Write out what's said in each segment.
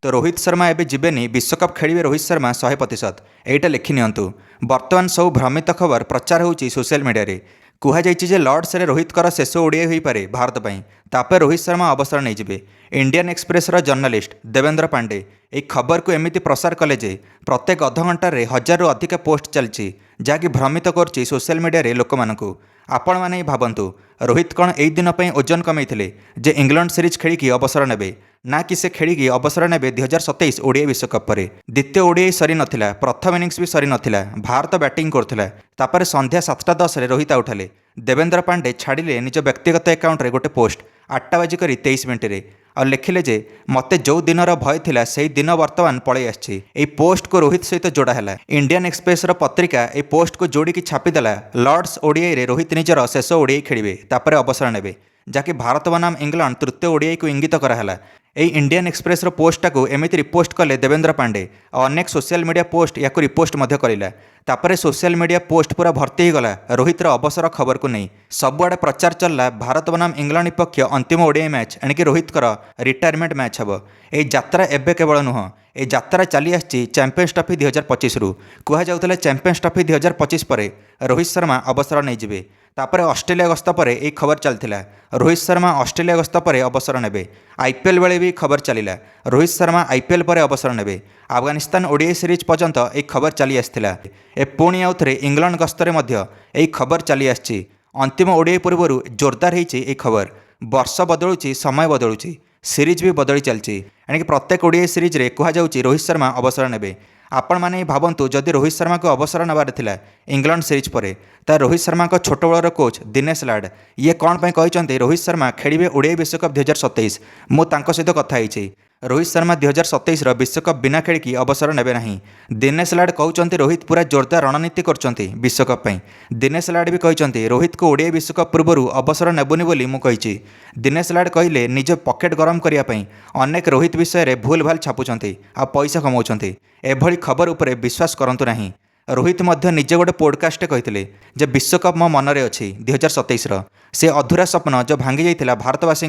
तो रोहित शर्मा एबे जीवेनी विश्वकप खेलिए रोहित शर्मा 100%। एटा लिखि नियंतु। बर्तमान सब भ्रमित खबर प्रचार होची सोशल मीडिया रे। कुहाଯାଇଛି जे लॉर्ड्स रे रोहितकर शेष ओडिआई होई पारे भारत ପାଇଁ। तापर रोहित शर्मा अवसर नहीं जिबे। इंडियन एक्सप्रेस रो जर्नलिस्ट देवेंद्र पांडे एक खबर को एमिति प्रसार कले जे प्रत्येक अध घंटा रे 1000 रु अधिक पोस्ट चलची जाकि भ्रमित करची सोशल मीडिया रे लोक मानकु। आपण माने भाबंतु रोहित कौन एई दिन पई ओजन कमैथिले जे इंग्लैंड सीरीज खेलिकी अवसर नेबे ना कि से खेलिकी अवसर नेबे 2027 ओडिआई विश्वकप पर। द्वितीय ओडिआई सरी नथिला, प्रथम इनिंग्स भी सरी नथिला, भारत बैटिंग करथिला। तापर संध्या 7:10 रे रोहित आउठाले। देवेंद्र पांडे छाड़िले निज व्यक्तिगत अकाउंट रे गोटे पोस्ट 8:23 रे और लिखिले जे मते जो दिनर भय थिला सेही दिन वर्तमान पळै आछि। ए पोस्ट को रोहित सहित जोड़ा हैला। इंडियन एक्सप्रेस रो पत्रिका ए पोस्ट को जोड़ी छापिदेला लॉर्ड्स ओडिआई रे रोहित निजर शेष ओडिआई खेलिबे तापर अवसर नेबे जाकि भारत बनाम इंग्लैंड तृतीय ओडिआई को इंगित कराला। ए इंडियन एक्सप्रेस रो पोस्ट को एमिति रिपोस्ट कले देवेंद्र पांडे और अनेक सोशल मीडिया पोस्ट या रिपोस्ट मध्य करिला। तापरे सोशल मीडिया पोस्ट पूरा भर्ती हो गला रोहित रो अवसर खबर को नहीं। सबुआडे प्रचार चलला भारत बनाम इंग्लैंड विपक्ष अंतिम ओडिआई मैच एणिक रोहित कर रिटायरमेंट मैच हबो। ए यात्रा एबे केवल नुह, ए यात्रा चली आछि चैंपियंस ट्रॉफी 2025 रु। कुहा जाउतले चैंपियंस ट्रॉफी 2025 परे रोहित शर्मा अवसर नहीं जिबे। तापर ऑस्ट्रेलिया गस्त पर एक खबर चलथिला रोहित शर्मा ऑस्ट्रेलिया गस्त पर अवसर नेबे। आईपीएल बेले भी खबर चलिला रोहित शर्मा आईपीएल पर अवसर नेबे। अफगानिस्तान ओडिआई सीरीज पर्यंत एक खबर चली आसथिला। ए पुणी आउथरे इंग्लैंड गस्तरे मध्य एक खबर चली आछि। अंतिम ओडिआई पूर्व जोरदार होईछि ए खबर। वर्ष बदलुची, समय बदलुची, सीरीज भी बदली चलची। यानी प्रत्येक ओडिआई सीरीज रे कुहा जाउछि रोहित शर्मा अवसर नेबे। आपण माने भाबंतु जदि रोहित शर्मा को अवसर नबार थिला इंग्लैंड सीरीज परे ता रोहित शर्मा को छोट बळर कोच दिनेश लाड ये कौन पे कहते रोहित शर्मा खेलिबे ओडिआई विश्वकप 2027। मु तांको सहित कथा होईछि। रोहित शर्मा 2027 रो विश्वकप बिना खेलिकी अवसर नेबे नहीं। दिनेश लाड कहउचंती रोहित पूरा जोरदार रणनीति करचंती विश्वकप पई। दिनेश लाड भी कहचंती रोहित को ओडिआई विश्वकप पूर्व अवसर नेबुनी बोली मु कहिछि। दिनेश लाड कहिले निज पॉकेट गरम करिया पई अनेक रोहित विषय रे भूल भाल छापुचंती आ पैसा कमाउचंती। एभली खबर उपरे विश्वास करंतु नहीं। रोहित मध्य निजे गोटे पॉडकास्ट कहते जे विश्वकप मो मनरे अच्छी 2027 से अधूरा स्वप्न जो भांगी जाइथिला भारतवासी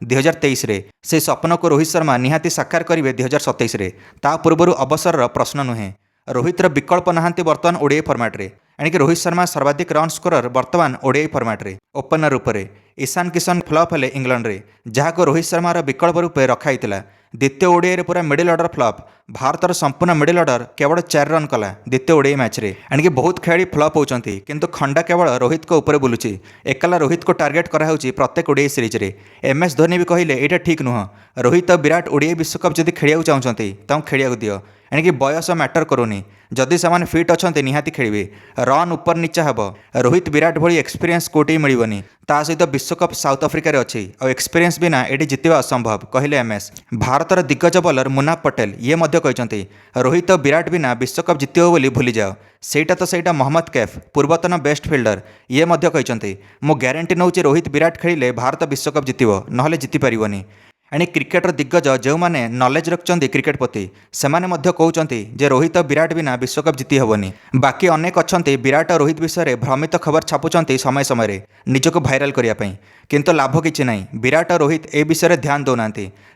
2023 रे से स्वप्न को रोहित शर्मा निहाती साकार करेंगे 2027 रे। ता पूर्व अवसर प्रश्न नुहे। रोहित विकल्प नहांती वर्तमान ओडिआई फॉर्मेट रे। यानी कि रोहित शर्मा सर्वाधिक रन स्कोरर वर्तमान ओडिआई फॉर्मेट रे। ओपनर रूपे ईशान किशन फ्लॉप हेले इंग्लैंड रे जहां रोहित शर्मा विकल्प रूपे रखाइला। द्वितीय ओडिआई रे पूरा मिडिल ऑर्डर फ्लॉप। भारतर संपूर्ण मिडिल ऑर्डर केवल 4 रन कला द्वितीय ओडिआई मैच रे। यानी कि बहुत खेलाड़ी फ्लॉप होचंती किंतु खंडा केवल रोहित को ऊपर बुलुची। एकला रोहित को टार्गेट करा होची प्रत्येक ओडिआई सीरीज रे। एमएस धोनी भी कहिले एटा ठीक नुह। रोहित विराट ओडिआई विश्वकप जदि खेलिया चाहउचंती तां खेलिया दियो। यानी कि बयस मैटर करूनी। जदि से फिट अच्छा निहाती खेलिए रन ऊपर नीचा हे। रोहित विराट भली एक्सपीरियंस कोटी मिलनी। ता सहित विश्वकप साउथ अफ्रिका रे अच्छी और एक्सपीरियंस बिना एटी जितवा असंभव कहले एमएस। भारतर दिग्गज बॉलर मुनाफ पटेल ये मध्य कहते रोहित विराट बिना विश्वकप जितियो बोली भूली जाओ। सेटा तो सेटा मोहम्मद कैफ पूर्वतन बेस्ट फिल्डर ये मध्य कहते मु ग्यारंटी नौची रोहित विराट खेलिले भारत विश्वकप जितिबो नहले जिति पारिबोनी। यानी क्रिकेटर दिग्गज जो मैंने नॉलेज रखते क्रिकेट प्रति से कहते जे रोहित विराट बिना विश्वकप जीति हेबनी। बाकी अनेक अच्छा विराट और रोहित विषय में भ्रमित खबर छापुंट समय समय निजक भाइराल करने किंतु लाभ किछि नहीं। विराट और रोहित ए विषय में ध्यान दौना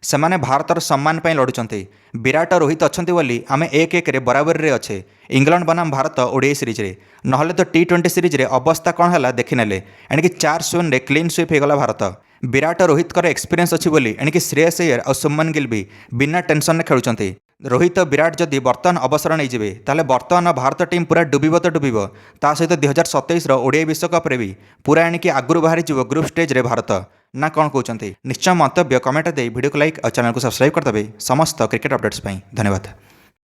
से भारतर सम्मान लड़ुंट। विराट और रोहित अच्छा बोली आम 1-1 बराबर रे अच्छे इंग्लैंड बनाम भारत ओडिआई सीरीज रे। नहले तो T20 सीरीज रे अवस्था कौन है देखिने। यानी कि 4-0 क्लीन स्वीप होगला भारत। विराट और रोहित कर एक्सपीरियंस अच्छी बोली यानी कि श्रेयस अय्यर और शुभमन गिल भी बिना टेंशन में खेलुंट। रोहित विराट जदि बर्तमान अवसर नहीं जिवे ताले बर्तमान भारत टीम पूरा डुबिब तो डुबिब। ता सहित 2027 ओडिआई विश्वकप रे भी पूरा यानी कि आगुरी बाहरी जीव ग्रुप स्टेज रे भारत ना कौन कहते। निश्चय मंतव्य कमेंट दे वीडियो को लाइक और चैनल को सब्सक्राइब करदेवे। समस्त क्रिकेट अपडेट्स धन्यवाद।